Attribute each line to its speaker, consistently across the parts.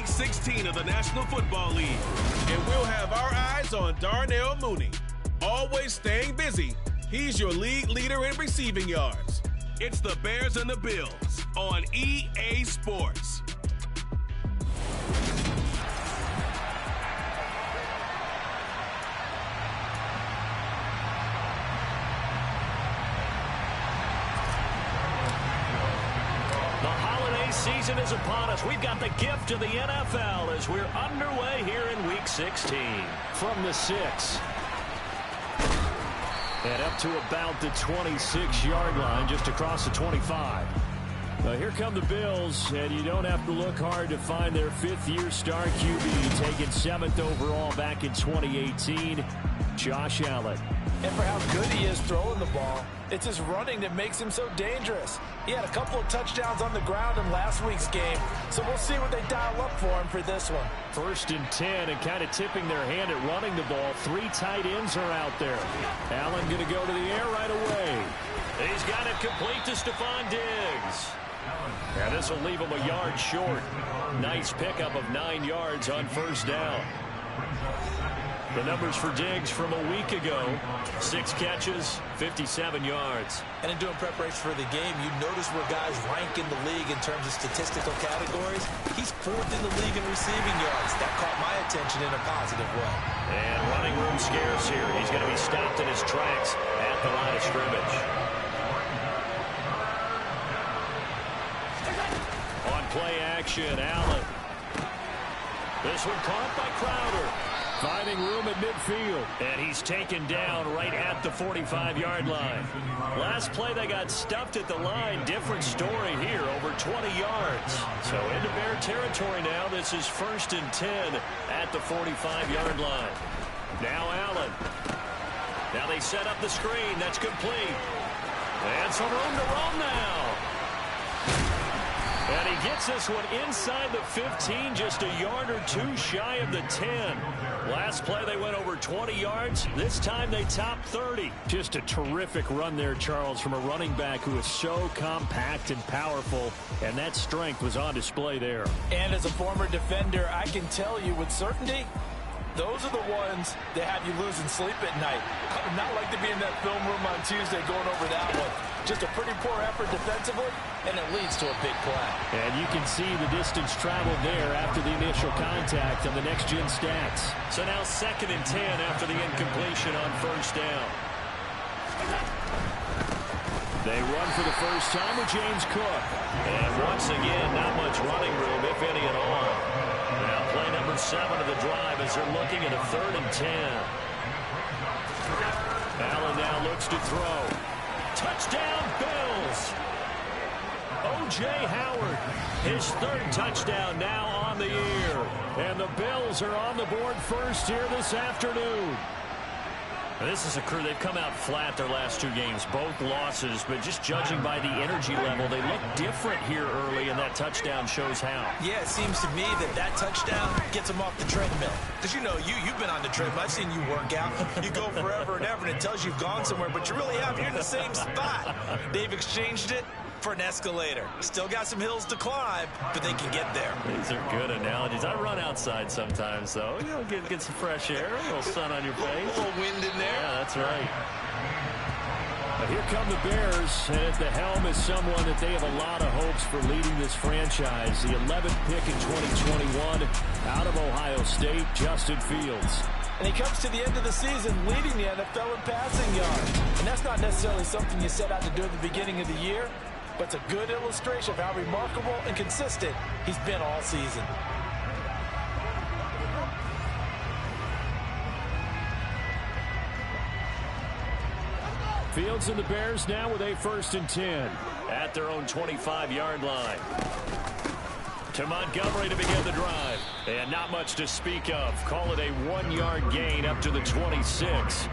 Speaker 1: Week 16 of the National Football League. And we'll have our eyes on Darnell Mooney. Always staying busy, he's your league leader in receiving yards. It's the Bears and the Bills on EA Sports.
Speaker 2: Season is upon us. We've got the gift of the NFL as we're underway here in Week 16. From the 6. And up to about the 26-yard line, just across the 25. Here come the Bills, and you don't have to look hard to find their fifth-year star QB, taken 7th overall back in 2018, Josh Allen.
Speaker 3: And for how good he is throwing the ball, it's his running that makes him so dangerous. He had a couple of touchdowns on the ground in last week's game, so we'll see what they dial up for him for this one.
Speaker 2: 1st and 10, and kind of tipping their hand at running the ball. 3 tight ends are out there. Allen going to go to the air right away. He's got it complete to Stephon Diggs. And this will leave him a yard short. Nice pickup of 9 yards on 1st down. The numbers for Diggs from a week ago: 6 catches, 57 yards.
Speaker 3: And in doing preparation for the game, you notice where guys rank in the league in terms of statistical categories. He's 4th in the league in receiving yards. That caught my attention in a positive way.
Speaker 2: And running room scarce here. He's going to be stopped in his tracks at the line of scrimmage. On play action, Allen. This one caught by Crowder. Finding room at midfield. And he's taken down right at the 45-yard line. Last play, they got stuffed at the line. Different story here, over 20 yards. So into Bear territory now. This is 1st and 10 at the 45-yard line. Now Allen. Now they set up the screen. That's complete. And some room to roam now. And he gets this one inside the 15, just a yard or 2 shy of the 10. Last play, they went over 20 yards. This time, they topped 30. Just a terrific run there, Charles, from a running back who is so compact and powerful, and that strength was on display there.
Speaker 3: And as a former defender, I can tell you with certainty, those are the ones that have you losing sleep at night. I would not like to be in that film room on Tuesday going over that one. Just a pretty poor effort defensively, and it leads to a big play.
Speaker 2: And you can see the distance traveled there after the initial contact on the next-gen stats. So now 2nd and 10 after the incompletion on 1st down. They run for the first time with James Cook. And once again, not much running room, if any at all. Now play number 7 of the drive as they're looking at a 3rd and 10. Allen now looks to throw. Touchdown, Bills! O.J. Howard, his 3rd touchdown now on the year. And the Bills are on the board first here this afternoon. This is a crew, they've come out flat their last 2 games, both losses, but just judging by the energy level, they look different here early, and that touchdown shows how.
Speaker 3: Yeah, it seems to me that touchdown gets them off the treadmill. Because, you know, you've been on the treadmill. I've seen you work out. You go forever and ever, and it tells you you've gone somewhere, but you really have. You're in the same spot. They've exchanged it for an escalator. Still got some hills to climb, but they can get there.
Speaker 2: These are good analogies. I run outside sometimes, though. You know, get some fresh air, a little sun on your face.
Speaker 3: A little wind in there.
Speaker 2: Yeah, that's right. But here come the Bears, and at the helm is someone that they have a lot of hopes for leading this franchise. The 11th pick in 2021 out of Ohio State, Justin Fields.
Speaker 3: And he comes to the end of the season leading the NFL in passing yards. And that's not necessarily something you set out to do at the beginning of the year, but it's a good illustration of how remarkable and consistent he's been all season.
Speaker 2: Fields and the Bears now with a 1st and 10 at their own 25-yard line. To Montgomery to begin the drive. And not much to speak of. Call it a 1-yard gain up to the 26.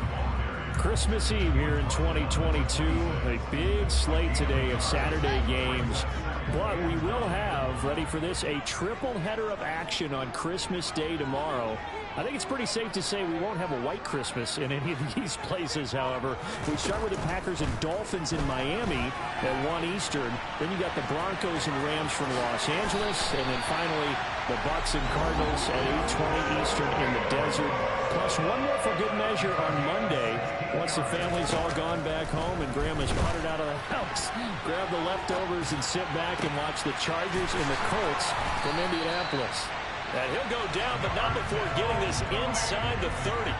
Speaker 2: Christmas Eve here in 2022. A big slate today of Saturday games. But we will have live, ready for this, a triple header of action on Christmas Day tomorrow. I think it's pretty safe to say we won't have a white Christmas in any of these places, however. We start with the Packers and Dolphins in Miami at 1 Eastern. Then you got the Broncos and Rams from Los Angeles. And then finally, the Bucs and Cardinals at 8:20 Eastern in the desert. Plus one more for good measure on Monday. Once the family's all gone back home and Grandma's puttered out of the house, grab the leftovers and sit back and watch the Chargers and the Colts from Indianapolis. And he'll go down, but not before getting this inside the 30.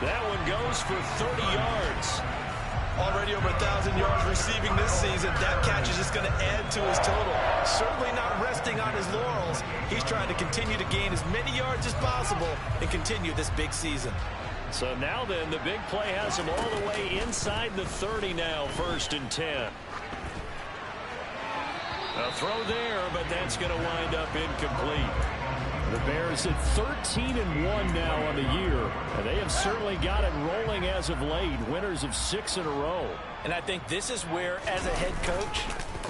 Speaker 2: That one goes for 30 yards.
Speaker 3: Already over 1,000 yards receiving this season. That catch is just going to add to his total. Certainly not resting on his laurels. He's trying to continue to gain as many yards as possible and continue this big season.
Speaker 2: So now then, the big play has him all the way inside the 30 now, 1st and 10. A throw there, but that's going to wind up incomplete. The Bears at 13-1 now on the year, and they have certainly got it rolling as of late. Winners of 6 in a row.
Speaker 3: And I think this is where, as a head coach,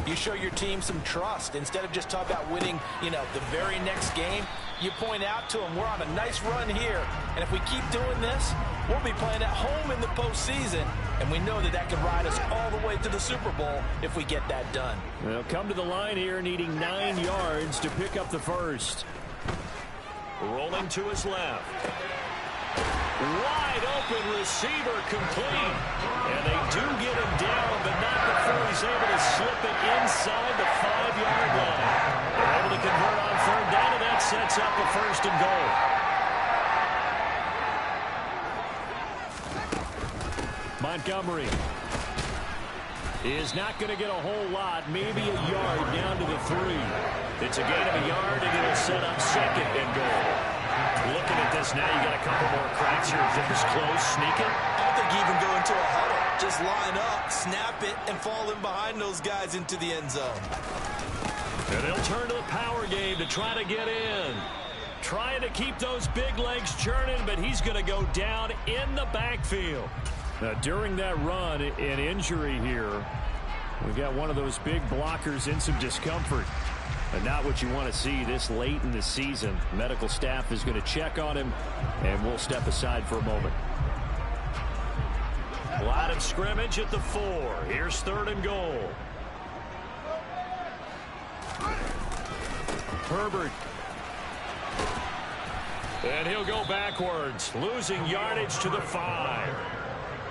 Speaker 3: you show your team some trust. Instead of just talking about winning, the very next game, you point out to them, we're on a nice run here, and if we keep doing this, we'll be playing at home in the postseason, and we know that that could ride us all the way to the Super Bowl if we get that done.
Speaker 2: They'll come to the line here needing 9 yards to pick up the first. Rolling to his left. Wide open receiver complete. And they do get him down, but not before he's able to slip it inside the 5-yard line. They're able to convert on 3rd down, and that sets up a 1st and goal. Montgomery is not going to get a whole lot, maybe a yard down to the 3. It's a gain of a yard, and it'll set up 2nd and goal. Looking at this now, you got a couple more cracks here. This close, sneaking.
Speaker 3: I don't think you even go into a huddle. Just line up, snap it, and fall in behind those guys into the end zone.
Speaker 2: And they'll turn to the power game to try to get in. Trying to keep those big legs churning, but he's going to go down in the backfield. Now, during that run, an injury here. We've got one of those big blockers in some discomfort. And not what you want to see this late in the season. Medical staff is going to check on him, and we'll step aside for a moment. A lot of scrimmage at the 4. Here's 3rd and goal. Herbert. And he'll go backwards, losing yardage to the 5.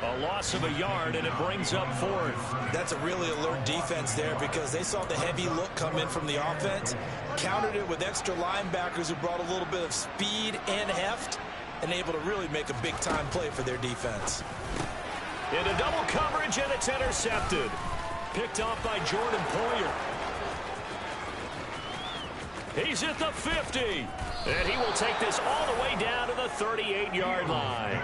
Speaker 2: A loss of a yard, and it brings up 4th.
Speaker 3: That's a really alert defense there because they saw the heavy look come in from the offense, countered it with extra linebackers who brought a little bit of speed and heft, and able to really make a big-time play for their defense.
Speaker 2: Into double coverage, and it's intercepted. Picked off by Jordan Poyer. He's at the 50, and he will take this all the way down to the 38-yard line.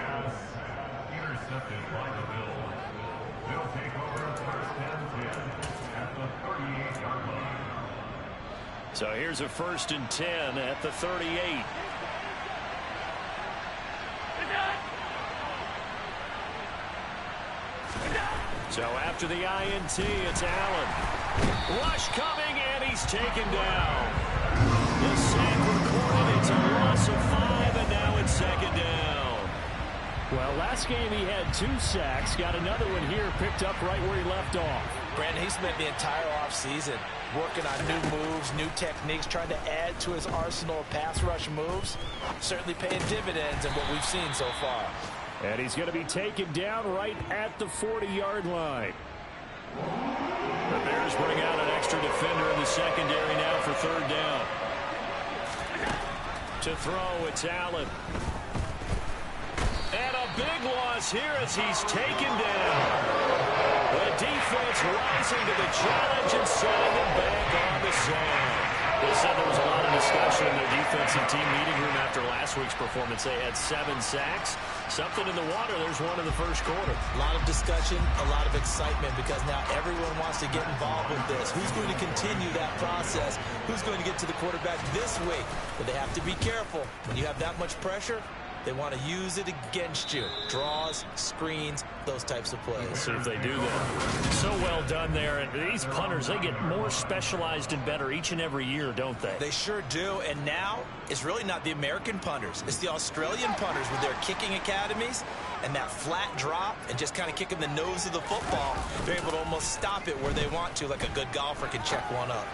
Speaker 2: So here's a 1st and 10 at the 38. So after the INT, it's Allen. Rush coming, and he's taken down. The sack recorded. It's a loss of 5, and now it's 2nd down. Well, last game he had 2 sacks. Got another one here, picked up right where he left off.
Speaker 3: Brandon, he spent the entire offseason working on new moves, new techniques, trying to add to his arsenal of pass rush moves. Certainly paying dividends in what we've seen so far.
Speaker 2: And he's going to be taken down right at the 40-yard line. The Bears bring out an extra defender in the secondary now for 3rd down. To throw, it's Allen. And a big loss here as he's taken down. The defense rising to the challenge and setting him back on the sand. They said there was a lot of discussion in their defensive team meeting room after last week's performance. They had 7 sacks. Something in the water. There's one in the first quarter.
Speaker 3: A lot of discussion, a lot of excitement because now everyone wants to get involved with this. Who's going to continue that process? Who's going to get to the quarterback this week? But they have to be careful. When you have that much pressure, They want to use it against you. Draws, screens, those types of plays.
Speaker 2: Let's see if they do that. So well done there. And these punters, they get more specialized and better each and every year, don't they?
Speaker 3: They sure do. And now it's really not the American punters. It's the Australian punters with their kicking academies and that flat drop and just kind of kicking the nose of the football. They're able to almost stop it where they want to, like a good golfer can check one up.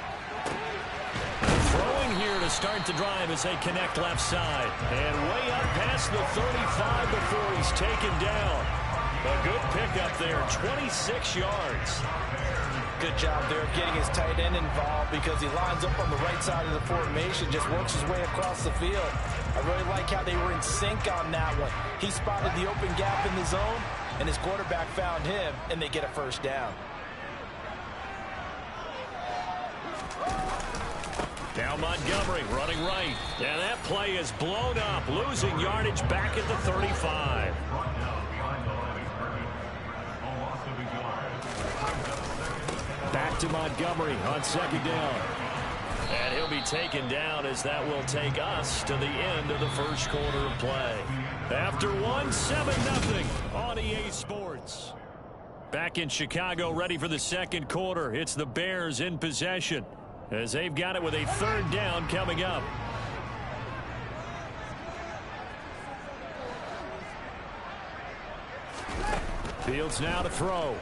Speaker 2: Throwing here to start the drive as they connect left side. And way up past the 35 before he's taken down. A good pickup there, 26 yards.
Speaker 3: Good job there getting his tight end involved because he lines up on the right side of the formation, just works his way across the field. I really like how they were in sync on that one. He spotted the open gap in the zone, and his quarterback found him, and they get a first down.
Speaker 2: Now Montgomery running right. And that play is blown up, losing yardage back at the 35. Back to Montgomery on second down. And he'll be taken down as that will take us to the end of the first quarter of play. After 7-0 on EA Sports. Back in Chicago, ready for the second quarter. It's the Bears in possession, as they've got it with a third down coming up. Fields now to throw.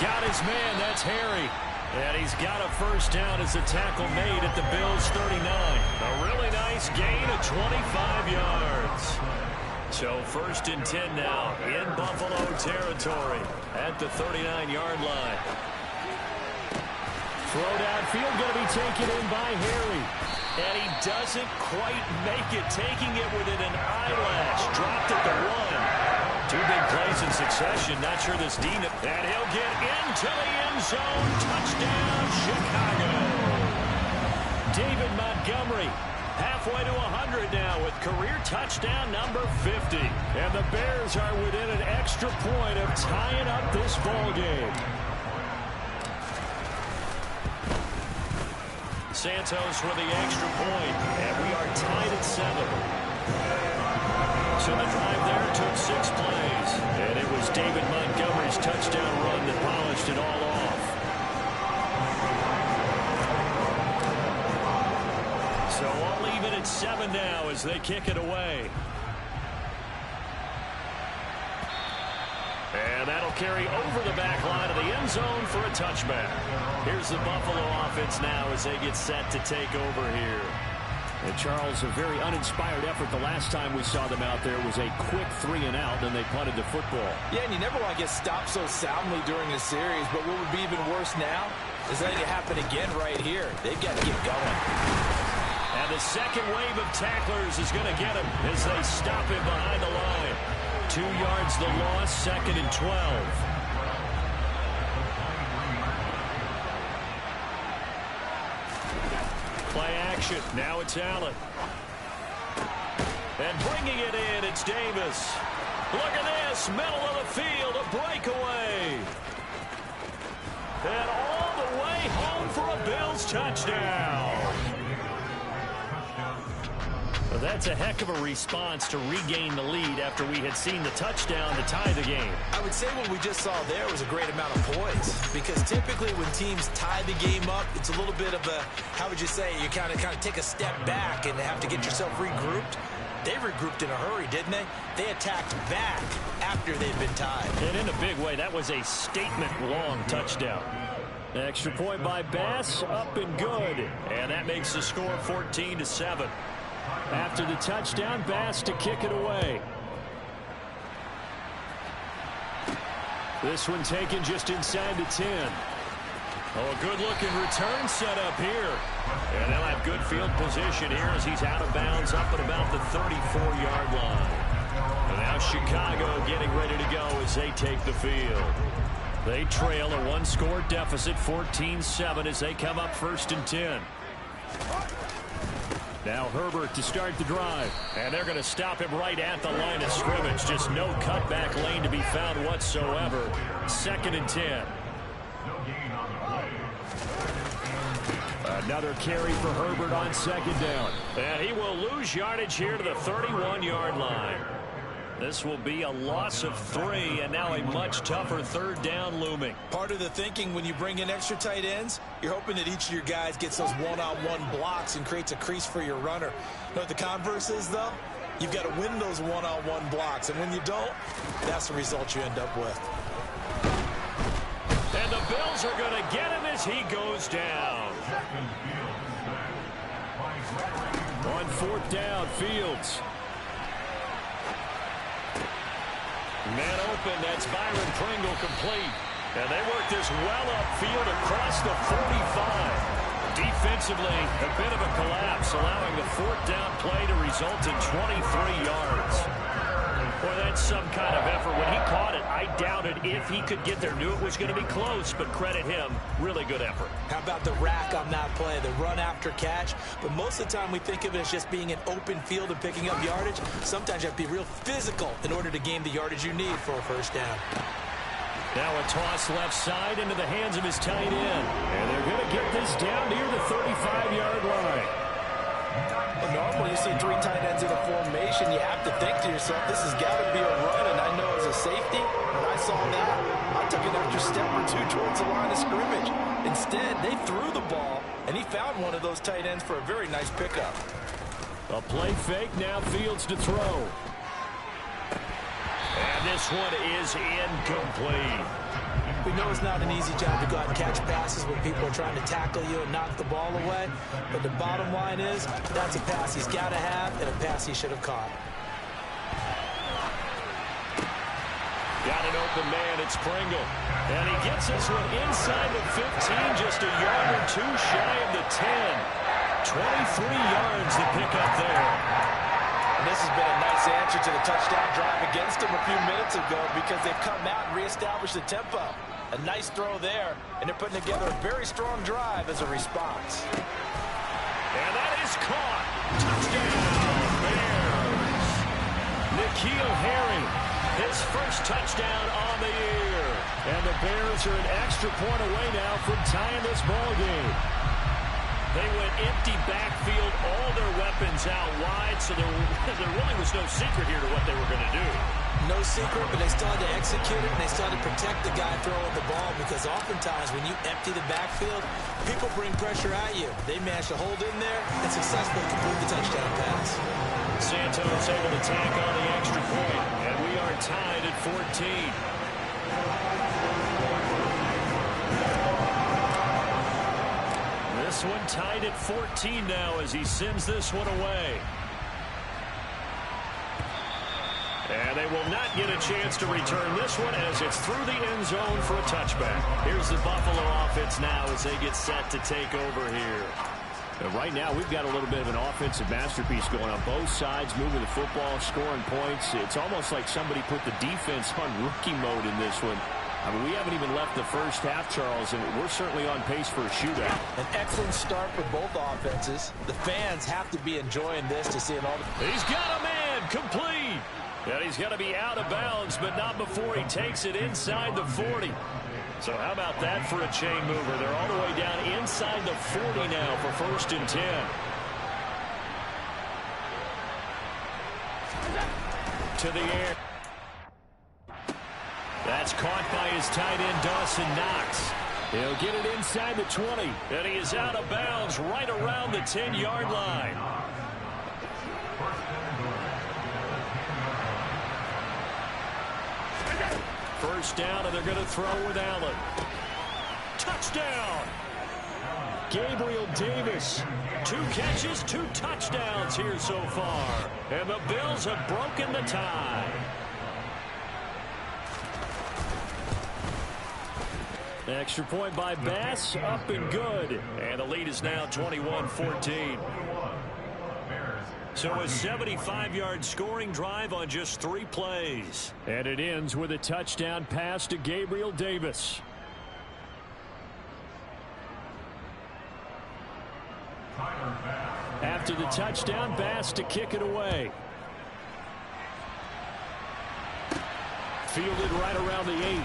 Speaker 2: Got his man, that's Harry. And he's got a first down as the tackle made at the Bills' 39. A really nice gain of 25 yards. So 1st and 10 now in Buffalo territory at the 39-yard line. Throw downfield going to be taken in by Harry. And he doesn't quite make it, taking it within an eyelash. Dropped at the 1. 2 big plays in succession. Not sure this D. And he'll get into the end zone. Touchdown, Chicago. David Montgomery. Halfway to 100 now with career touchdown number 50. And the Bears are within an extra point of tying up this ball game. Santos with the extra point, and we are tied at 7. So the drive there took 6 plays, and it was David Montgomery's touchdown run that polished it all off. So I'll leave it at 7 now as they kick it away. And that'll carry over the back line of the end zone for a touchback. Here's the Buffalo offense now as they get set to take over here. And Charles, a very uninspired effort the last time we saw them out there was a quick 3-and-out, and they punted the football.
Speaker 3: Yeah, and you never want to get stopped so soundly during a series, but what would be even worse now is letting it happen again right here. They've got to get going.
Speaker 2: And the second wave of tacklers is going to get him as they stop him behind the line. 2 yards the loss, 2nd and 12. Play action. Now it's Allen. And bringing it in, it's Davis. Look at this. Middle of the field, a breakaway. And all the way home for a Bills touchdown. Well, that's a heck of a response to regain the lead after we had seen the touchdown to tie the game.
Speaker 3: I would say what we just saw there was a great amount of poise, because typically when teams tie the game up, it's a little bit of a, how would you say, you kind of take a step back and have to get yourself regrouped. They regrouped in a hurry, didn't they? They attacked back after they'd been tied.
Speaker 2: And in a big way, that was a statement-long touchdown. Extra point by Bass, up and good. And that makes the score 14-7. After the touchdown, Bass to kick it away. This one taken just inside the 10. Oh, a good-looking return set up here. And they'll have good field position here as he's out of bounds up at about the 34-yard line. And now Chicago getting ready to go as they take the field. They trail a 1-score deficit, 14-7, as they come up 1st and 10. Now Herbert to start the drive. And they're going to stop him right at the line of scrimmage. Just no cutback lane to be found whatsoever. 2nd and 10. A Another carry for Herbert on second down. And he will lose yardage here to the 31-yard line. This will be a loss of 3, and now a much tougher third down looming.
Speaker 3: Part of the thinking when you bring in extra tight ends, you're hoping that each of your guys gets those one-on-one blocks and creates a crease for your runner. You know what the converse is, though? You've got to win those one-on-one blocks, and when you don't, that's the result you end up with.
Speaker 2: And the Bills are going to get him as he goes down. On fourth down, Fields. Man open, that's Byron Pringle complete. And they work this well upfield across the 45. Defensively, a bit of a collapse, allowing the fourth down play to result in 23 yards. Boy, that's some kind of effort. When he caught it, I doubted if he could get there. Knew it was going to be close, but credit him. Really good effort.
Speaker 3: How about the rack on that play, the run after catch? But most of the time we think of it as just being an open field and picking up yardage. Sometimes you have to be real physical in order to gain the yardage you need for a first down.
Speaker 2: Now a toss left side into the hands of his tight end. And they're going to get this down near the 35-yard line.
Speaker 3: Well, normally you see 3 tight ends in a formation, you have to think to yourself, this has got to be a run, and I know as a safety, when I saw that, I took an extra step or 2 towards the line of scrimmage. Instead, they threw the ball, and he found one of those tight ends for a very nice pickup.
Speaker 2: A play fake, now Fields to throw. And this one is incomplete.
Speaker 3: We know it's not an easy job to go out and catch passes when people are trying to tackle you and knock the ball away. But the bottom line is, that's a pass he's got to have and a pass he should have caught.
Speaker 2: Got an open man, it's Pringle. And he gets this one inside the 15, just a yard or 2 shy of the 10. 23 yards to pick up there.
Speaker 3: And this has been a nice answer to the touchdown drive against them a few minutes ago because they've come out and reestablished the tempo. A nice throw there, and they're putting together a very strong drive as a response.
Speaker 2: And that is caught. Touchdown, Bears. N'Keal Harry, his first touchdown on the year. And the Bears are an extra point away now from tying this ball game. They went empty backfield, all their weapons out wide, so there really was no secret here to what they were going to do.
Speaker 3: No secret, but they still had to execute it, and they still had to protect the guy throwing the ball because oftentimes when you empty the backfield, people bring pressure at you. They managed to hold in there and successfully complete the touchdown pass.
Speaker 2: Santos able to tack on the extra point, and we are tied at 14. This one tied at 14 now as he sends this one away. And they will not get a chance to return this one as it's through the end zone for a touchback. Here's the Buffalo offense now as they get set to take over here. Right now, we've got a little bit of an offensive masterpiece going on both sides, moving the football, scoring points. It's almost like somebody put the defense on rookie mode in this one. I mean, we haven't even left the first half, Charles, and we're certainly on pace for a shootout.
Speaker 3: An excellent start for both offenses. The fans have to be enjoying this to see it all.
Speaker 2: He's got a man complete. And he's going to be out of bounds, but not before he takes it inside the 40. So how about that for a chain mover? They're all the way down inside the 40 now for 1st and 10. To the air. That's caught by his tight end, Dawson Knox. He'll get it inside the 20. And he is out of bounds right around the 10-yard line. First down, and they're going to throw with Allen. Touchdown! Gabriel Davis. 2 catches, 2 touchdowns here so far. And the Bills have broken the tie. Extra point by Bass, up and good. And the lead is now 21-14. So a 75-yard scoring drive on just 3 plays. And it ends with a touchdown pass to Gabriel Davis. After the touchdown, Bass to kick it away. Fielded right around the 8.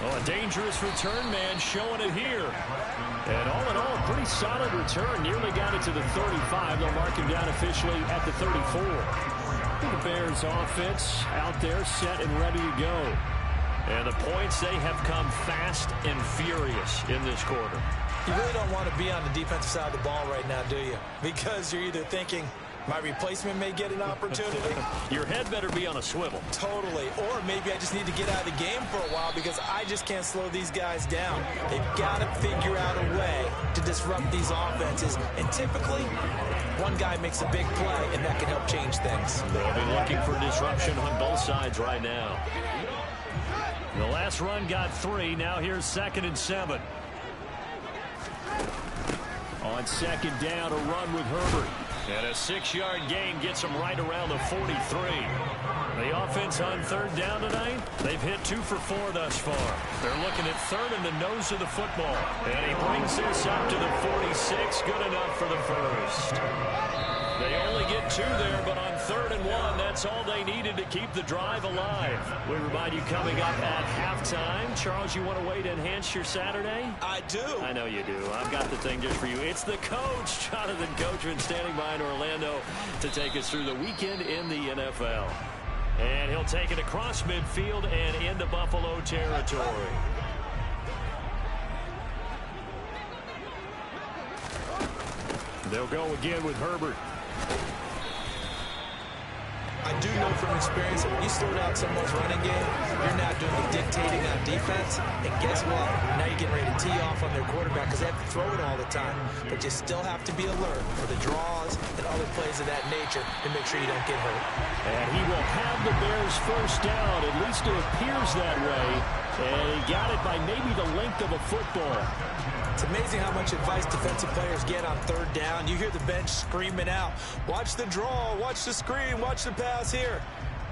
Speaker 2: Oh, a dangerous return man showing it here. And all pretty solid return. Nearly got it to the 35. They'll mark him down officially at the 34. The Bears offense out there set and ready to go. And the points, they have come fast and furious in this quarter.
Speaker 3: You really don't want to be on the defensive side of the ball right now, do you? Because you're either thinking, my replacement may get an opportunity.
Speaker 2: Your head better be on a swivel.
Speaker 3: Totally. Or maybe I just need to get out of the game for a while because I just can't slow these guys down. They've got to figure out a way to disrupt these offenses. And typically, one guy makes a big play, and that can help change things.
Speaker 2: They'll be looking for disruption on both sides right now. The last run got 3. Now here's 2nd and 7. On 2nd down, a run with Herbert. And a 6-yard gain gets them right around the 43. The offense on 3rd down tonight, they've hit 2 for 4 thus far. They're looking at 3rd in the nose of the football. And he brings this up to the 46. Good enough for the first. They only get 2 there, but on 3rd and 1, that's all they needed to keep the drive alive. We remind you coming up at halftime. Charles, you want a way to enhance your Saturday?
Speaker 3: I do.
Speaker 2: I know you do. I've got the thing just for you. It's the coach, Jonathan Coachman, standing by in Orlando to take us through the weekend in the NFL. And he'll take it across midfield and into Buffalo territory. They'll go again with Herbert.
Speaker 3: I do know from experience that when you slow down someone's running game, you're now doing the dictating on defense. And guess what? Now you're getting ready to tee off on their quarterback because they have to throw it all the time. But you still have to be alert for the draws and other plays of that nature to make sure you don't get hurt.
Speaker 2: And he will have the Bears first down. At least it appears that way. And he got it by maybe the length of a football.
Speaker 3: It's amazing how much advice defensive players get on 3rd down. You hear the bench screaming out, watch the draw, watch the screen, watch the pass here.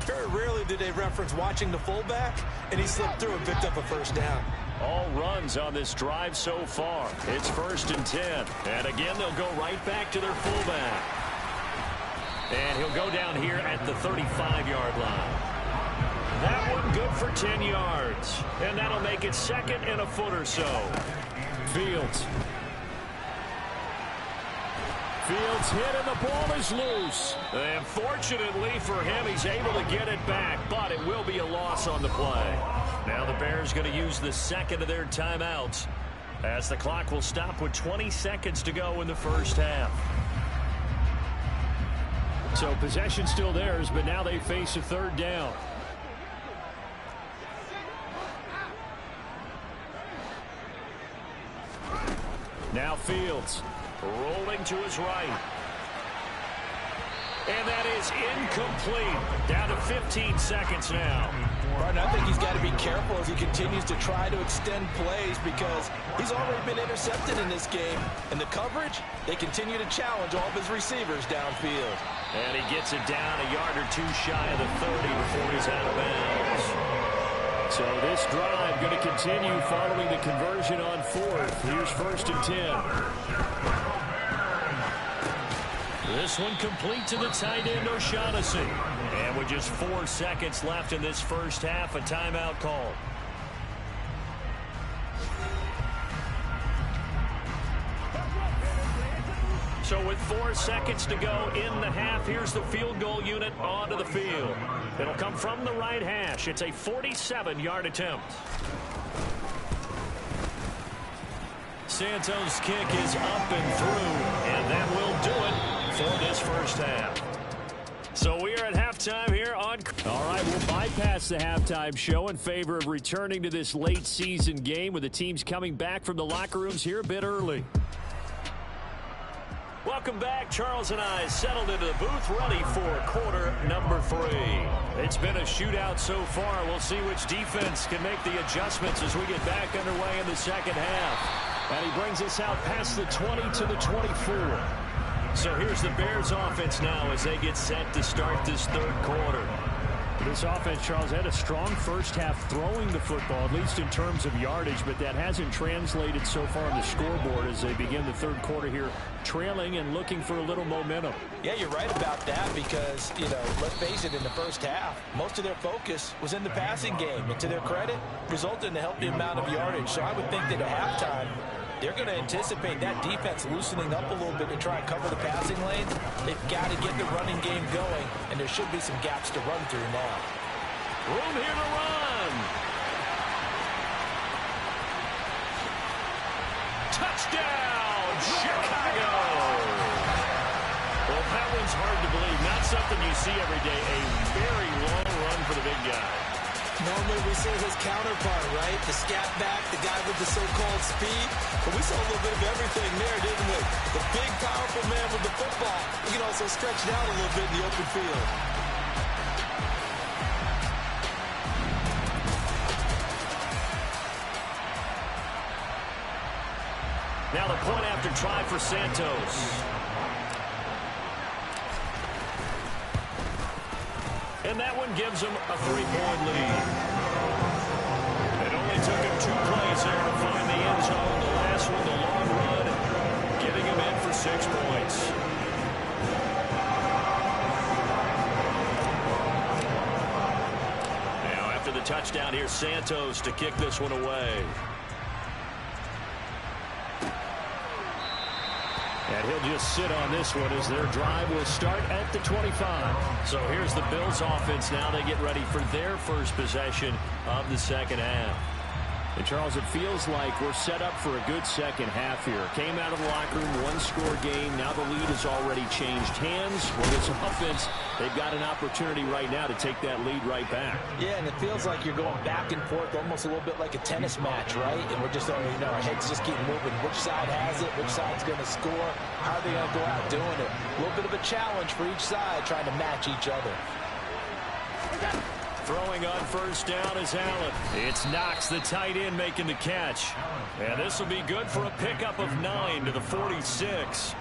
Speaker 3: Very rarely do they reference watching the fullback, and he slipped through and picked up a first down.
Speaker 2: All runs on this drive so far. It's 1st and 10. And again, they'll go right back to their fullback. And he'll go down here at the 35-yard line. That one good for 10 yards. And that'll make it 2nd and a foot or so. Fields hit and the ball is loose. And fortunately for him, he's able to get it back, but it will be a loss on the play. Now the Bears going to use the 2nd of their timeouts as the clock will stop with 20 seconds to go in the first half. So possession still theirs, but now they face a 3rd down. Now Fields rolling to his right. And that is incomplete. Down to 15 seconds now.
Speaker 3: Martin, I think he's got to be careful as he continues to try to extend plays because he's already been intercepted in this game. And the coverage, they continue to challenge all of his receivers downfield.
Speaker 2: And he gets it down a yard or 2 shy of the 30 before he's out of bounds. So this drive going to continue following the conversion on 4th. Here's 1st and 10. This one complete to the tight end, O'Shaughnessy. And with just 4 seconds left in this first half, a timeout call. So with 4 seconds to go in the half, here's the field goal unit onto the field. It'll come from the right hash. It's a 47-yard attempt. Santos' kick is up and through, and that will do it for this first half. So we are at halftime here on... All right, we'll bypass the halftime show in favor of returning to this late season game with the teams coming back from the locker rooms here a bit early. Welcome back. Charles and I settled into the booth, ready for quarter number 3. It's been a shootout so far. We'll see which defense can make the adjustments as we get back underway in the second half. And he brings us out past the 20 to the 24. So here's the Bears offense now as they get set to start this 3rd quarter. This offense, Charles, had a strong first half throwing the football, at least in terms of yardage, but that hasn't translated so far on the scoreboard as they begin the 3rd quarter here, trailing and looking for a little momentum.
Speaker 3: Yeah, you're right about that because, let's face it, in the first half, most of their focus was in the passing game. And to their credit, resulted in a healthy amount of yardage. So I would think that at halftime, they're going to anticipate that defense loosening up a little bit to try and cover the passing lanes. They've got to get the running game going, and there should be some gaps to run through now.
Speaker 2: Room here to run. Touchdown, Chicago. Well, that one's hard to believe. Not something you see every day. A very long run for the big guy.
Speaker 3: Normally we see his counterpart, right? The scat back, the guy with the so-called speed. But we saw a little bit of everything there, didn't we? The big, powerful man with the football. He can also stretch it out a little bit in the open field.
Speaker 2: Now the point after try for Santos. And that one gives him a 3-point lead. It only took him 2 plays there to find the end zone. The last one, the long run, getting him in for 6 points. Now after the touchdown, here's Santos to kick this one away. And he'll just sit on this one as their drive will start at the 25. So here's the Bills offense now. They get ready for their first possession of the second half. And, Charles, it feels like we're set up for a good second half here. Came out of the locker room, 1-score game. Now the lead has already changed hands. For this offense, they've got an opportunity right now to take that lead right back.
Speaker 3: Yeah, and it feels like you're going back and forth almost a little bit like a tennis match, right? And we're just, our heads just keep moving. Which side has it? Which side's going to score? How are they going to go out doing it? A little bit of a challenge for each side trying to match each other.
Speaker 2: Throwing on first down is Allen. It's Knox, the tight end, making the catch. And this will be good for a pickup of 9 to the 46.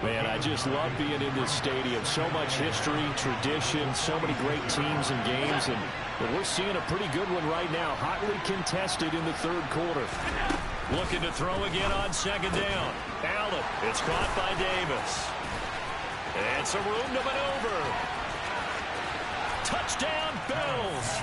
Speaker 2: Man, I just love being in this stadium. So much history, tradition, so many great teams and games. And we're seeing a pretty good one right now. Hotly contested in the third quarter. Looking to throw again on second down. Allen, it's caught by Davis. And some room to maneuver. Touchdown, Bills.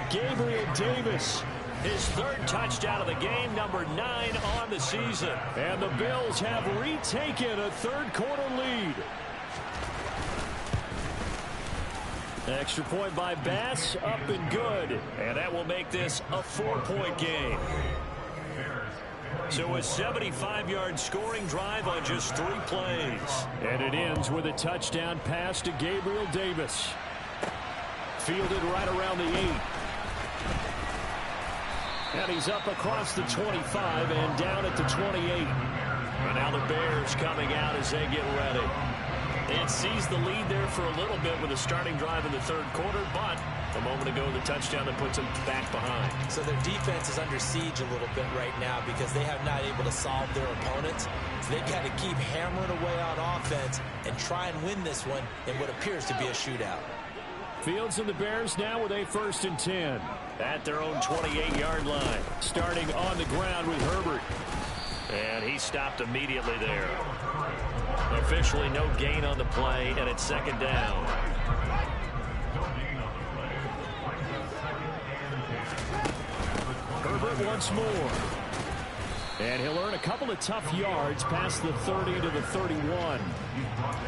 Speaker 2: Gabriel Davis, his 3rd touchdown of the game, number 9 on the season. And the Bills have retaken a third-quarter lead. Extra point by Bass, up and good. And that will make this a 4-point game. So a 75-yard scoring drive on just 3 plays. And it ends with a touchdown pass to Gabriel Davis. Fielded right around the 8. And he's up across the 25 and down at the 28. And now the Bears coming out as they get ready. They had seized the lead there for a little bit with a starting drive in the third quarter, but a moment ago the touchdown that puts them back behind.
Speaker 3: So their defense is under siege a little bit right now because they have not able to solve their opponents. So they've got to keep hammering away on offense and try and win this one in what appears to be a shootout.
Speaker 2: Fields and the Bears now with a 1st and 10 at their own 28-yard line. Starting on the ground with Herbert. And he stopped immediately there. Officially no gain on the play, and it's second down. Herbert once more. And he'll earn a couple of tough yards past the 30 to the 31.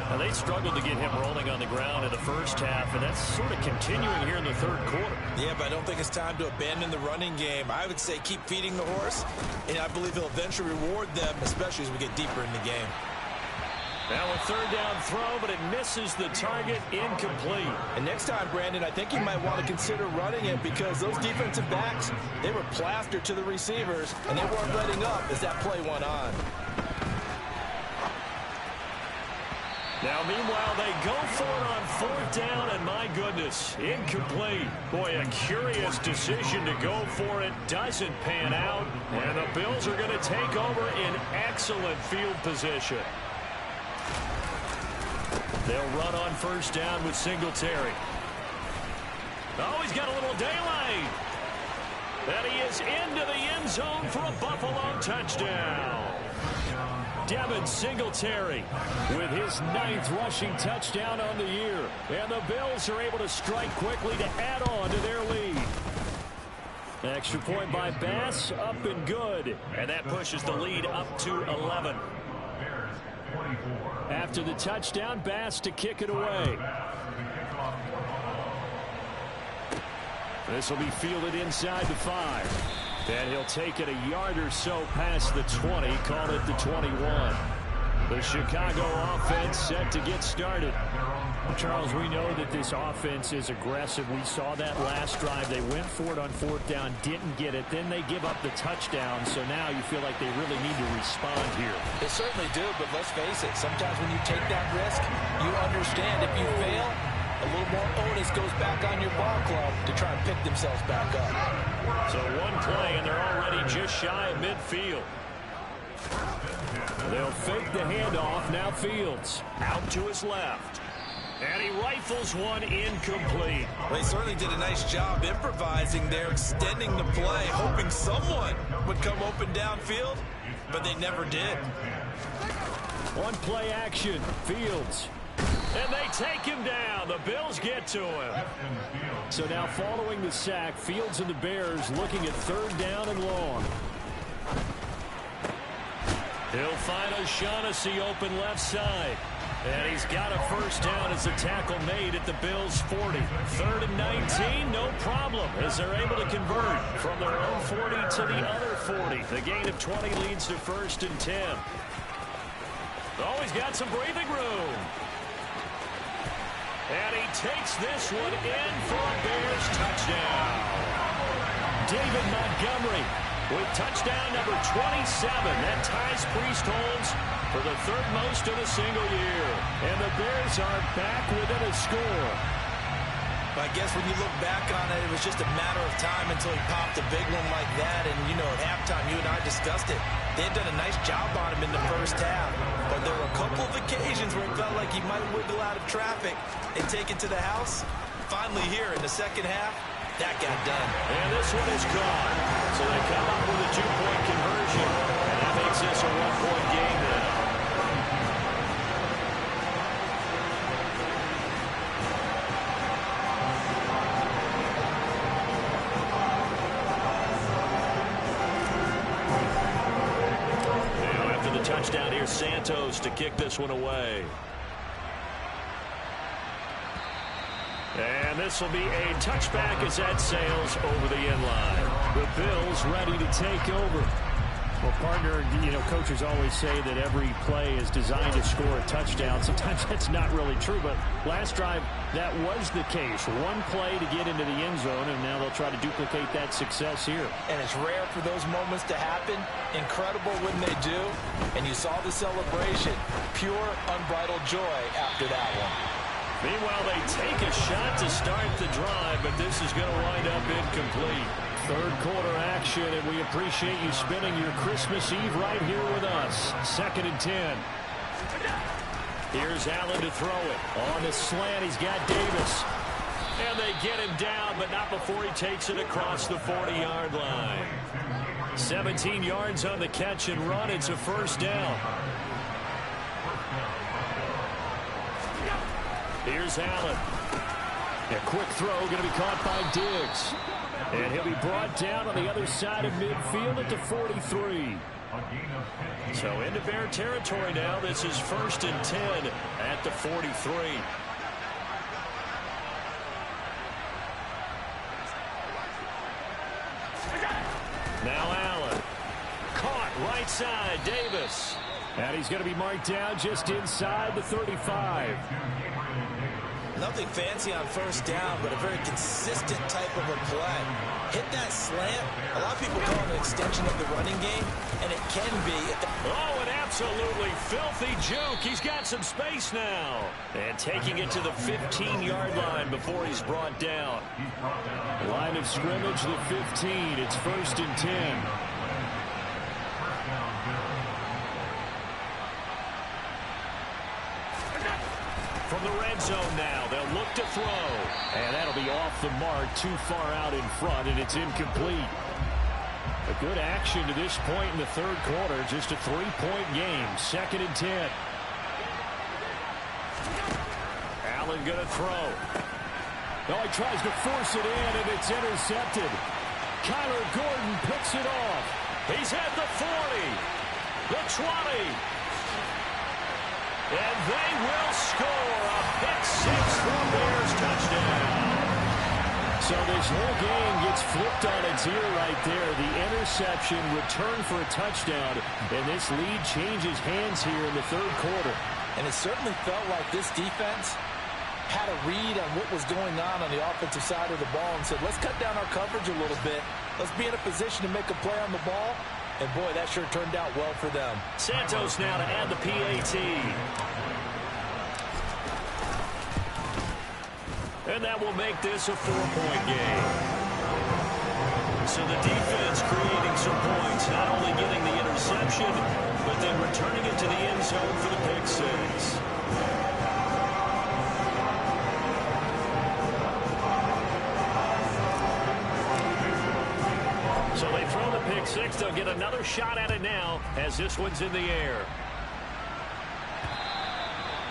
Speaker 2: Now, they struggled to get him rolling on the ground in the first half, and that's sort of continuing here in the third quarter.
Speaker 3: Yeah, but I don't think it's time to abandon the running game. I would say keep feeding the horse, and I believe he'll eventually reward them, especially as we get deeper in the game.
Speaker 2: Now a 3rd down throw, but it misses the target, incomplete.
Speaker 3: And next time, Brandon, I think you might want to consider running it because those defensive backs, they were plastered to the receivers, and they weren't letting up as that play went on.
Speaker 2: Now, meanwhile, they go for it on 4th down, and my goodness, incomplete. Boy, a curious decision to go for it. Doesn't pan out, and the Bills are going to take over in excellent field position. They'll run on 1st down with Singletary. Oh, he's got a little daylight. And he is into the end zone for a Buffalo touchdown. Devin Singletary with his 9th rushing touchdown on the year. And the Bills are able to strike quickly to add on to their lead. Extra point by Bass, up and good. And that pushes the lead up to 11. After the touchdown, Bass to kick it away. This will be fielded inside the 5. And he'll take it a yard or so past the 20, call it the 21. The Chicago offense set to get started.
Speaker 4: Well, Charles, we know that this offense is aggressive. We saw that last drive. They went for it on 4th down, didn't get it. Then they give up the touchdown. So now you feel like they really need to respond here.
Speaker 3: They certainly do, but let's face it. Sometimes when you take that risk, you understand if you fail, a little more onus goes back on your ball club to try and pick themselves back up.
Speaker 2: So one play, and they're already just shy of midfield. They'll fake the handoff. Now Fields out to his left. And he rifles one incomplete.
Speaker 3: Well, he certainly did a nice job improvising there, extending the play, hoping someone would come open downfield, but they never did.
Speaker 2: One play action. Fields. And they take him down. The Bills get to him.
Speaker 4: So now following the sack, Fields and the Bears looking at 3rd down and long.
Speaker 2: He'll find O'Shaughnessy open left side. And he's got a first down as the tackle made at the Bills' 40. 3rd and 19, no problem, as they're able to convert from their own 40 to the other 40. The gain of 20 leads to 1st and 10. Oh, he's got some breathing room. And he takes this one in for a Bears touchdown. David Montgomery with touchdown number 27. That ties Priest-Holmes for the 3rd most in a single year. And the Bears are back within a score.
Speaker 3: I guess when you look back on it, it was just a matter of time until he popped a big one like that. And, you know, at halftime, you and I discussed it. They had done a nice job on him in the first half. But there were a couple of occasions where it felt like he might wiggle out of traffic and take it to the house. Finally here in the second half, that got done.
Speaker 2: And this one is gone. So they come up with a 2-point conversion. And that makes this a 1-point game now. Now after the touchdown, here's Santos to kick this one away. And this will be a touchback as that sails over the end line. The Bills ready to take over.
Speaker 4: Well, partner, you know, coaches always say that every play is designed to score a touchdown. Sometimes that's not really true, but last drive, that was the case. One play to get into the end zone, and now they'll try to duplicate that success here.
Speaker 3: And it's rare for those moments to happen. Incredible when they do. And you saw the celebration. Pure, unbridled joy after that one.
Speaker 2: Meanwhile, they take a shot to start the drive, but this is going to wind up incomplete. 3rd quarter action, and we appreciate you spending your Christmas Eve right here with us. 2nd and 10. Here's Allen to throw it. On the slant, he's got Davis. And they get him down, but not before he takes it across the 40-yard line. 17 yards on the catch and run. It's a 1st down. Here's Allen. A quick throw going to be caught by Diggs. And he'll be brought down on the other side of midfield at the 43. So into Bear territory now. This is 1st and 10 at the 43. Now Allen. Caught right side. Davis.
Speaker 4: And he's going to be marked down just inside the 35.
Speaker 3: Nothing fancy on 1st down, but a very consistent type of a play. Hit that slant. A lot of people call it an extension of the running game, and it can be.
Speaker 2: Oh, an absolutely filthy juke. He's got some space now. And taking it to the 15-yard line before he's brought down.
Speaker 4: Line of scrimmage, the 15. It's 1st and 10.
Speaker 2: From the red zone now, they'll look to throw. And that'll be off the mark, too far out in front, and it's incomplete. A good action to this point in the 3rd quarter. Just a 3-point game. 2nd and 10. Allen going to throw.
Speaker 4: Oh, he tries to force it in, and it's intercepted.
Speaker 2: Kyler Gordon picks it off. He's at the 40, the 20. And they will score a pick six for a Bears touchdown. So this whole game gets flipped on its ear right there. The interception, return for a touchdown, and this lead changes hands here in the third quarter.
Speaker 3: And it certainly felt like this defense had a read on what was going on the offensive side of the ball and said, let's cut down our coverage a little bit. Let's be in a position to make a play on the ball. And, boy, that sure turned out well for them.
Speaker 2: Santos now to add the PAT. And that will make this a 4-point game. So the defense creating some points, not only getting the interception, but then returning it to the end zone for the pick six. So they throw the pick six. They'll get another shot at it now as this one's in the air.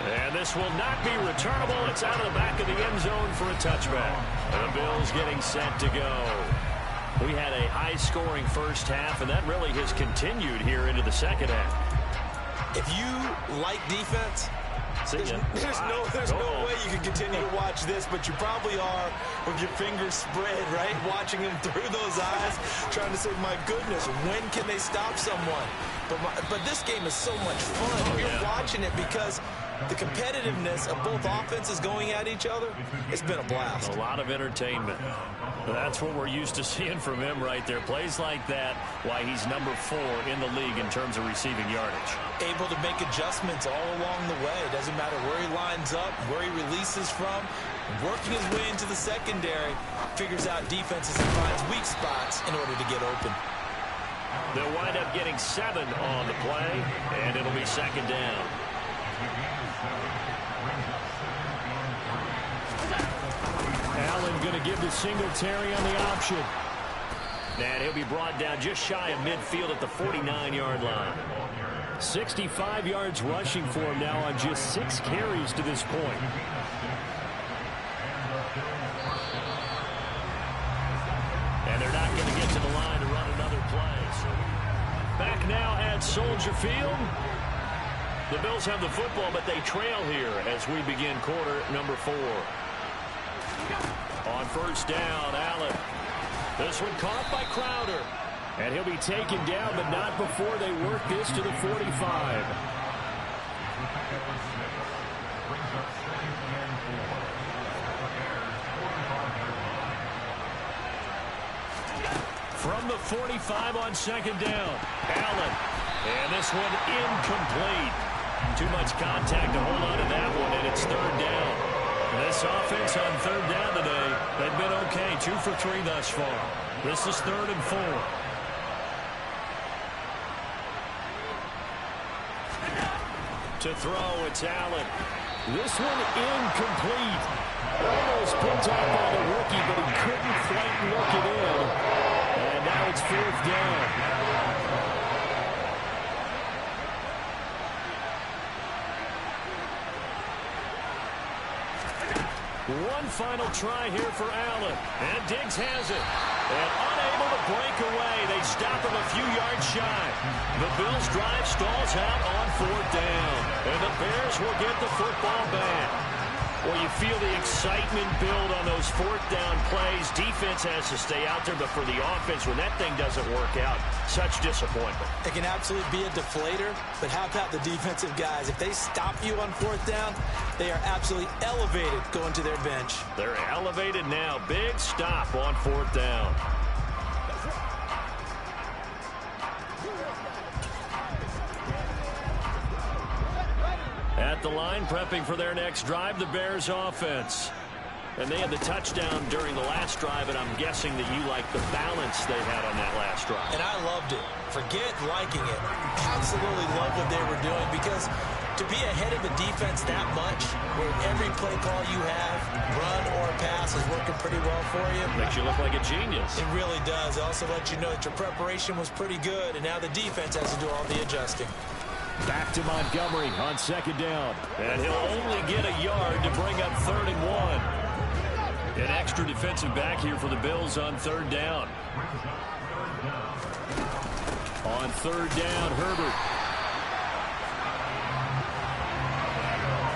Speaker 2: And this will not be returnable. It's out of the back of the end zone for a touchback. And the Bills getting set to go. We had a high-scoring first half, and that really has continued here into the second half.
Speaker 3: If you like defense, there's no way you can continue to watch this, but you probably are with your fingers spread, right? Watching him through those eyes, trying to say, my goodness, when can they stop someone? But this game is so much fun. You're watching it because the competitiveness of both offenses going at each other, it's been a blast.
Speaker 2: A lot of entertainment. That's what we're used to seeing from him right there. Plays like that, why he's number 4 in the league in terms of receiving yardage.
Speaker 3: Able to make adjustments all along the way. Doesn't matter where he lines up, where he releases from. Working his way into the secondary, figures out defenses and finds weak spots in order to get open.
Speaker 2: They'll wind up getting 7 on the play, and it'll be second down. Allen going to give the Singletary on the option. And he'll be brought down just shy of midfield at the 49-yard line. 65 yards rushing for him now on just 6 carries to this point. And they're not going to get to the line to run another play. So back now at Soldier Field. The Bills have the football, but they trail here as we begin quarter number 4. On first down, Allen. This one caught by Crowder. And he'll be taken down, but not before they work this to the 45. From the 45 on second down, Allen. And this one incomplete. Too much contact to hold on to that one, and it's third down. This offense on third down today, they've been okay. 2 for 3 thus far. This is 3rd and 4. To throw, it's Allen. This one incomplete. Almost picked off by the rookie, but he couldn't quite look it in. And now it's 4th down. One final try here for Allen. And Diggs has it. And unable to break away. They stop him a few yards shy. The Bills drive stalls out on 4th down. And the Bears will get the football back. Well, you feel the excitement build on those 4th down plays. Defense has to stay out there, but for the offense, when that thing doesn't work out, such disappointment.
Speaker 3: It can absolutely be a deflator, but how about the defensive guys? If they stop you on 4th down, they are absolutely elevated going to their bench.
Speaker 2: They're elevated now. Big stop on 4th down. At the line, prepping for their next drive, the Bears offense. And they had the touchdown during the last drive, and I'm guessing that you like the balance they had on that last drive.
Speaker 3: And I loved it. Forget liking it. Absolutely love what they were doing, because to be ahead of the defense that much, where every play call you have, run or pass, is working pretty well for you.
Speaker 2: Makes you look like a genius.
Speaker 3: It really does. It also lets you know that your preparation was pretty good, and now the defense has to do all the adjusting.
Speaker 2: Back to Montgomery on second down. And he'll only get a yard to bring up 3rd and 1. An extra defensive back here for the Bills on third down. On third down, Herbert.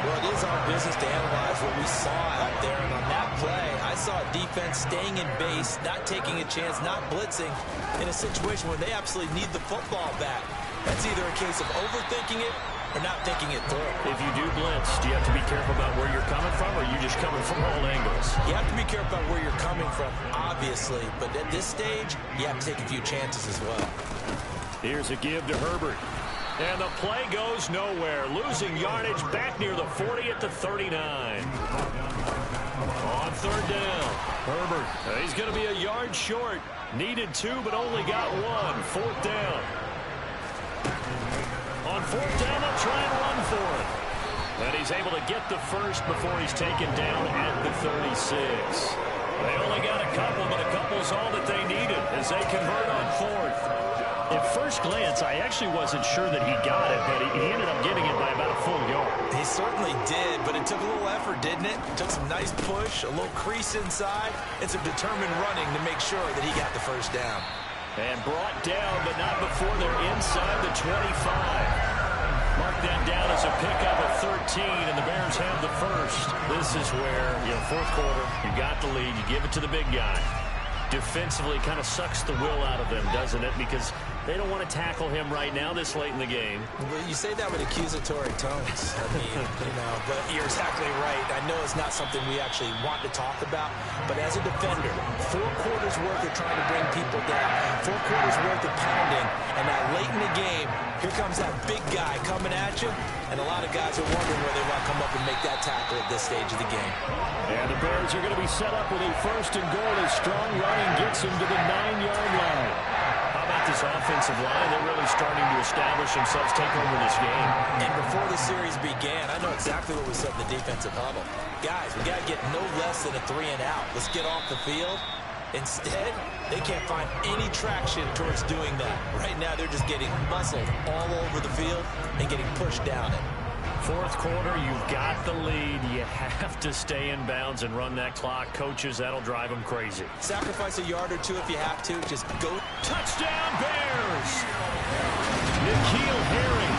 Speaker 3: Well, it is our business to analyze what we saw out there. And on that play, I saw a defense staying in base, not taking a chance, not blitzing in a situation where they absolutely need the football back. That's either a case of overthinking it or not thinking it through.
Speaker 2: If you do blitz, do you have to be careful about where you're coming from, or are you just coming from all angles?
Speaker 3: You have to be careful about where you're coming from, obviously. But at this stage, you have to take a few chances as well.
Speaker 2: Here's a give to Herbert. And the play goes nowhere. Losing yardage back near the 40 at the 39. On third down, Herbert. He's going to be a yard short. Needed 2, but only got 1. Fourth down. On fourth down, they'll try and run for it. And he's able to get the first before he's taken down at the 36. They only got a couple, but a couple's all that they needed as they convert on fourth.
Speaker 4: At first glance, I actually wasn't sure that he got it, but he ended up getting it by about a full yard.
Speaker 3: He certainly did, but it took a little effort, didn't it? Took some nice push, a little crease inside, and some determined running to make sure that he got the first down.
Speaker 2: And brought down, but not before they're inside the 25. Mark that down as a pickup of 13, and the Bears have the first. This is where, fourth quarter, you got the lead, you give it to the big guy. Defensively kind of sucks the will out of them, doesn't it? Because they don't want to tackle him right now this late in the game.
Speaker 3: Well, you say that with accusatory tones. I mean, but you're exactly right. I know it's not something we actually want to talk about, but as a defender, 4 quarters worth of trying to bring people down, 4 quarters worth of pounding, and now late in the game, here comes that big guy coming at you, and a lot of guys are wondering where they want to come up and make that tackle at this stage of the game.
Speaker 4: And the Bears are going to be set up with a first and goal as strong running gets them to the 9-yard line.
Speaker 2: How about this offensive line? They're really starting to establish themselves, take over this game.
Speaker 3: And before the series began, I know exactly what we said in the defensive huddle. Guys, we got to get no less than a 3 and out. Let's get off the field. Instead, they can't find any traction towards doing that. Right now, they're just getting muscled all over the field and getting pushed down it.
Speaker 2: Fourth quarter, you've got the lead. You have to stay in bounds and run that clock. Coaches, that'll drive them crazy.
Speaker 3: Sacrifice a yard or 2 if you have to. Just go.
Speaker 2: Touchdown, Bears! N'Keal Harry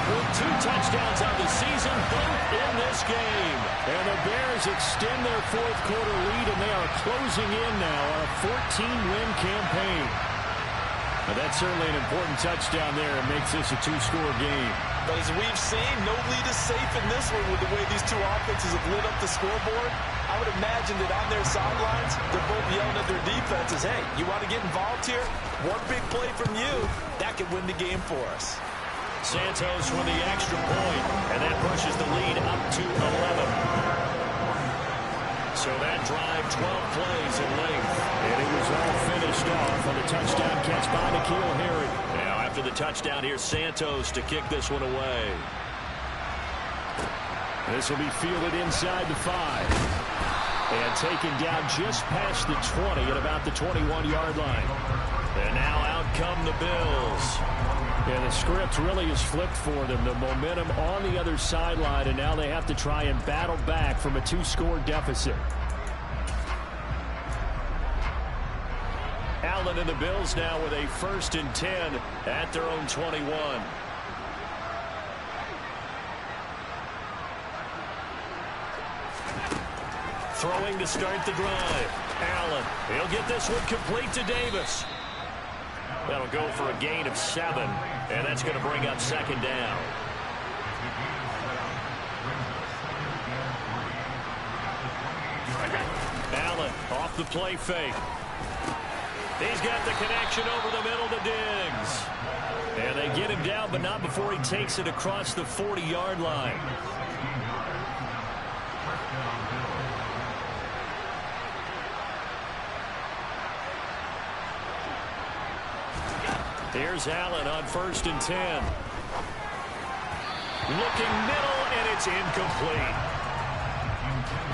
Speaker 2: with 2 touchdowns on the season, both in this game.
Speaker 4: And the Bears extend their fourth quarter lead, and they are closing in now on a 14-win campaign. Now, that's certainly an important touchdown there. It makes this a 2-score game.
Speaker 3: But as we've seen, no lead is safe in this one with the way these 2 offenses have lit up the scoreboard. I would imagine that on their sidelines, they're both yelling at their defenses, hey, you want to get involved here? One big play from you, that could win the game for us.
Speaker 2: Santos with the extra point, and that pushes the lead up to 11. So that drive, 12 plays in length.
Speaker 4: And it was all finished off on the touchdown catch by N'Keal Harry.
Speaker 2: Now after the touchdown, here's Santos to kick this one away.
Speaker 4: This will be fielded inside the 5. And taken down just past the 20 at about the 21-yard line.
Speaker 2: And now out come the Bills.
Speaker 4: And the script really is flipped for them. The momentum on the other sideline, and now they have to try and battle back from a 2-score deficit.
Speaker 2: Allen and the Bills now with a 1st and 10 at their own 21. Throwing to start the drive. Allen, he'll get this one complete to Davis. That'll go for a gain of 7, and that's going to bring up 2nd down. Allen off the play fake. He's got the connection over the middle to Diggs. And they get him down, but not before he takes it across the 40-yard line. Here's Allen on 1st and 10. Looking middle, and it's incomplete.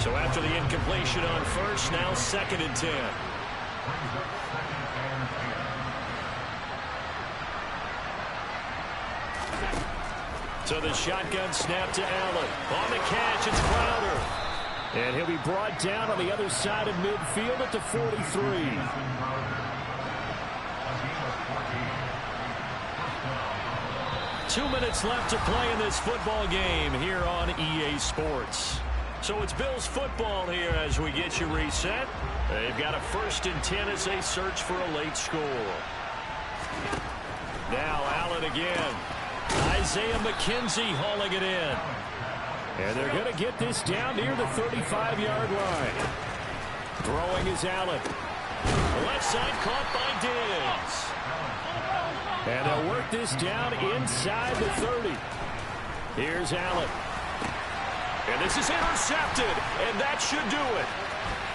Speaker 2: So after the incompletion on 1st, now 2nd and 10. So the shotgun snap to Allen. On the catch, it's Crowder.
Speaker 4: And he'll be brought down on the other side of midfield at the 43. Two minutes left to play in this football game here on EA Sports. So it's Bills football here as we get you reset. They've got a 1st and 10 as they search for a late score. Now Allen again. Isaiah McKenzie hauling it in. And they're going to get this down near the 35-yard line. Throwing is Allen. The left side caught by Diggs. And they'll work this down inside the 30. Here's Allen. And this is intercepted. And that should do it.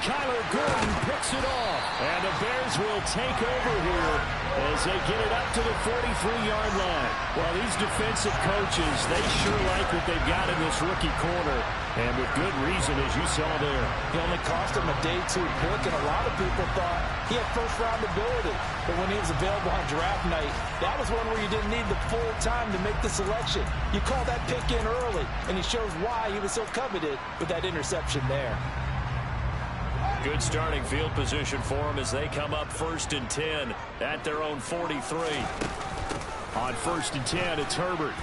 Speaker 4: Kyler Gordon picks it off. And the Bears will take over here as they get it up to the 43-yard line. Well, these defensive coaches, they sure like what they've got in this rookie corner. And with good reason, as you saw there.
Speaker 3: He only cost him a day 2 pick, and a lot of people thought he had first-round ability. But when he was available on draft night, that was one where you didn't need the full time to make the selection. You call that pick in early, and he shows why he was so coveted with that interception there.
Speaker 2: Good starting field position for them as they come up 1st and 10 at their own 43.
Speaker 4: On 1st and 10, it's Herbert.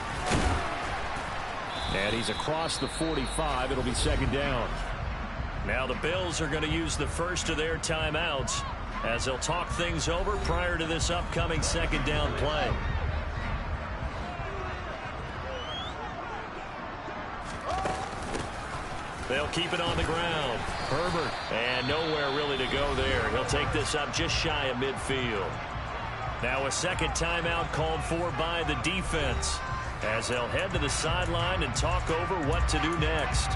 Speaker 4: And he's across the 45. It'll be 2nd down.
Speaker 2: Now the Bills are going to use the first of their timeouts as they'll talk things over prior to this upcoming 2nd down play. They'll keep it on the ground. Herbert. And nowhere really to go there. He'll take this up just shy of midfield. Now a 2nd timeout called for by the defense as they'll head to the sideline and talk over what to do next.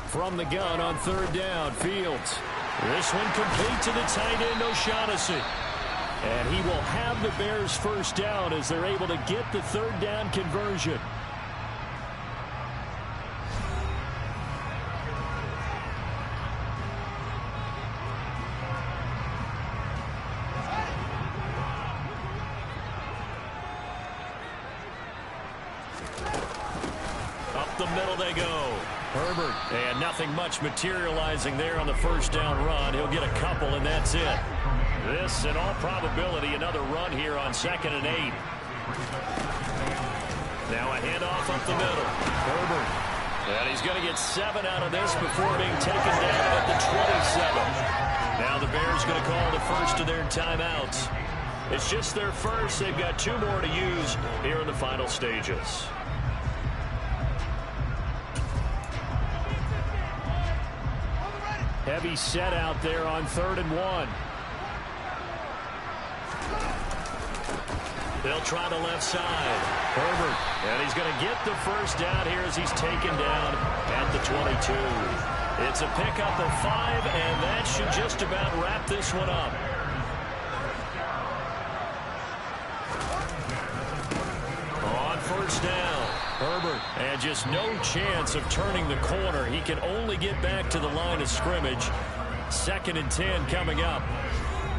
Speaker 4: From the gun on 3rd down, Fields.
Speaker 2: This one complete to the tight end, O'Shaughnessy.
Speaker 4: And he will have the Bears 1st down as they're able to get the 3rd down conversion.
Speaker 2: Up the middle they go.
Speaker 4: Herbert.
Speaker 2: And nothing much materializing there on the 1st down run. He'll get a couple, and that's it. This, in all probability, another run here on 2nd and 8. Now a handoff up the middle.
Speaker 4: Herbert.
Speaker 2: And he's going to get 7 out of this before being taken down at the 27. Now the Bears going to call the first of their timeouts. It's just their first. They've got 2 more to use here in the final stages.
Speaker 4: Heavy set out there on 3rd and 1.
Speaker 2: They'll try the left side.
Speaker 4: Herbert.
Speaker 2: And he's going to get the 1st down here as he's taken down at the 22. It's a pickup of 5, and that should just about wrap this one up. On 1st down. Herbert. And just no chance of turning the corner. He can only get back to the line of scrimmage. 2nd and 10 coming up.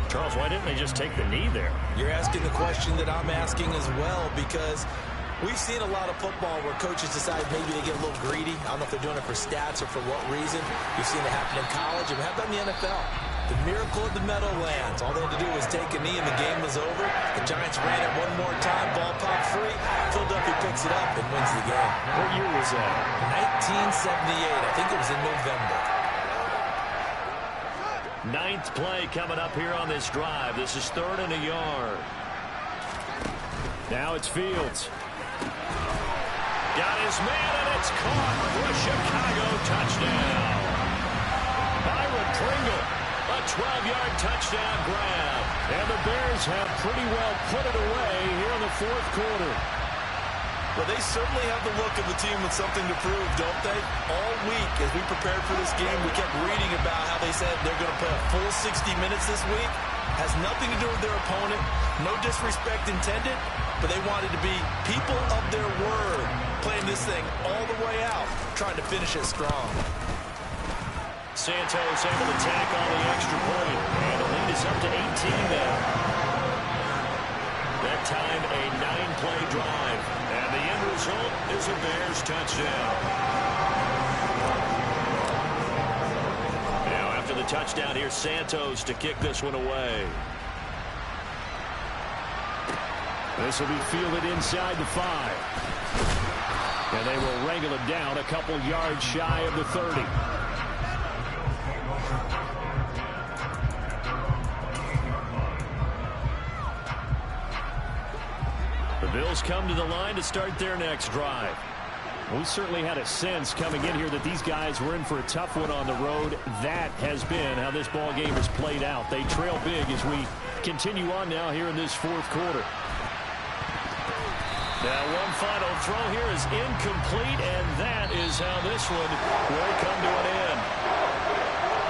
Speaker 2: Charles, why didn't they just take the knee there?
Speaker 3: You're asking the question that I'm asking as well, because we've seen a lot of football where coaches decide maybe they get a little greedy. I don't know if they're doing it for stats or for what reason. We've seen it happen in college, and we have done in the NFL. The miracle of the Meadowlands. All they had to do was take a knee, and the game was over. The Giants ran it one more time. Ball popped free. Philadelphia picks it up and wins the game.
Speaker 2: What year was that?
Speaker 3: 1978. I think it was in November.
Speaker 2: 9th play coming up here on this drive. This is 3rd and a yard.
Speaker 4: Now it's Fields.
Speaker 2: Got his man, and it's caught for a Chicago touchdown. Byron Pringle, a 12-yard touchdown grab.
Speaker 4: And the Bears have pretty well put it away here in the 4th quarter.
Speaker 3: Well, they certainly have the look of a team with something to prove, don't they? All week, as we prepared for this game, we kept reading about how they said they're going to play a full 60 minutes this week. Has nothing to do with their opponent. No disrespect intended, but they wanted to be people of their word, playing this thing all the way out, trying to finish it strong.
Speaker 2: Santos able to tack on the extra point, and the lead is up to 18 now. That time, a 9-play drive, and the end result is a Bears touchdown. Now, after the touchdown, here's Santos to kick this one away. This will be fielded inside the 5. And they will wrangle it down a couple yards shy of the 30. The Bills come to the line to start their next drive. We certainly had a sense coming in here that these guys were in for a tough one on the road. That has been how this ball game has played out. They trail big as we continue on now here in this fourth quarter. Now one final throw here is incomplete, and that is how this one will come to an end.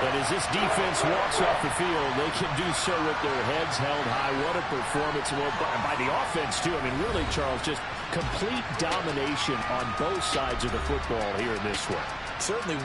Speaker 2: And as this defense walks off the field, they can do so with their heads held high. What a performance by the offense, too. I mean, really, Charles, just complete domination on both sides of the football here in this one.
Speaker 3: Certainly.